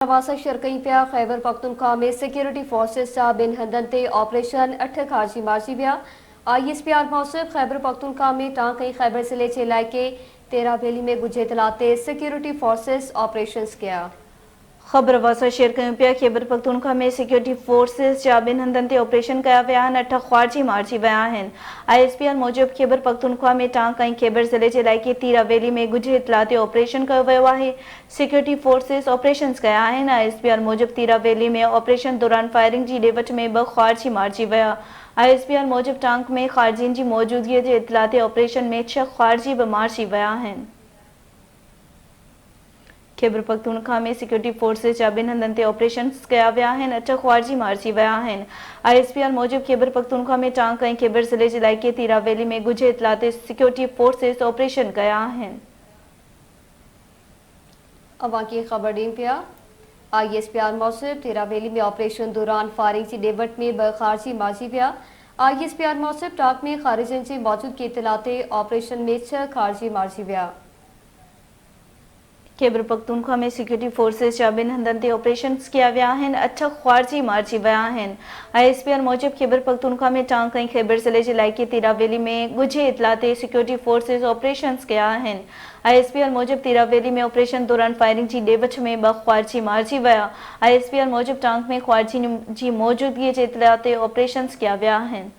नवासा शरकई पिया खैबर पख्तूनख्वा में security forces जा बिन हंधन ते ऑपरेशन 8 खारजी मारजी विया। ISPR मौसूब खैबर पख्तूनख्वा में टांकई खैबर जिले के इलाके तेरा वैली में गुजे इतलाते सिक्योरिटी फोर्सेस ऑपरेशन किया। ख़बर वासा शेयर कयूं पिया खैबर पख्तूनख्वा में सिक्योरिटी फोर्सेस जा बिन हंधन ते ऑपरेशन कया विया आहिनि। 8 ख्वारजी मारिजी विया आहिनि। ISPR मूजिब खैबर पख्तूनख्वा में टांक ऐं खैबर ज़िले जे इलाइक़े तीरा वैली में गुझे इतला ते ऑपरेशन कयो वियो आहे। सिक्योरिटी फोर्सेस ऑपरेशन कया आहिनि। ISPR मूजिब तीरा वैली में ऑपरेशन दौरान फायरिंग जी ॾेवट में 2 ख्वारजी मारिजी विया। ISPR मूजिब टांक में ख़ारजियुनि जी मौजूदगी जे इतला ते ऑपरेशन में 6 ख्वारजी बि मारिजी विया आहिनि। खैबर पख्तूनख्वा में सिक्योरिटी फोर्सेस जा बिन हंधन ते ऑपरेशन कया विया आहिनि। 8 ख्वारजी मारिजी विया आहिनि। ISPR मूजिब खैबर पख्तूनख्वा में टांक ऐं खैबर ज़िले जे इलाइक़े तीरा वैली में गुझे इतला ते सिक्योरिटी फोर्सेस ऑपरेशन कया आहिनि। अवां की खबर ॾींहुं पिया ISPR मौसूब तेरा वैली में ऑपरेशन दौरान फायरिंग जी ॾेवट में 2 खारजी मारिजी विया। ISPR मौसूब टांक में खारिजियुनि जी मौजूदगी इतलाते ऑपरेशन में 6 खारजी मारिजी विया। खैबर पख्तूनख्वा में सिक्योरिटी फोर्सेस जा बिन हंधन ते ऑपरेशन कया विया आहिनि। 8 ख्वारजी मारिजी विया आहिनि। ISPR मूजिब खैबर पख्तूनख्वा में टांक ऐं खैबर ज़िले जे इलाइक़े तीरा वैली में गुझे इतला ते सिक्योरिटी फोर्सेस ऑपरेशन कया आहिनि। ISPR मूजिब तीरा वैली में ऑपरेशन दौरान फायरिंग जी ॾेवट में 2 ख्वारजी मारिजी विया। ISPR मूजिब टांक में ख्वारजियुनि जी मौजूदगी जे इतला ते ऑपरेशन कया विया आहिनि।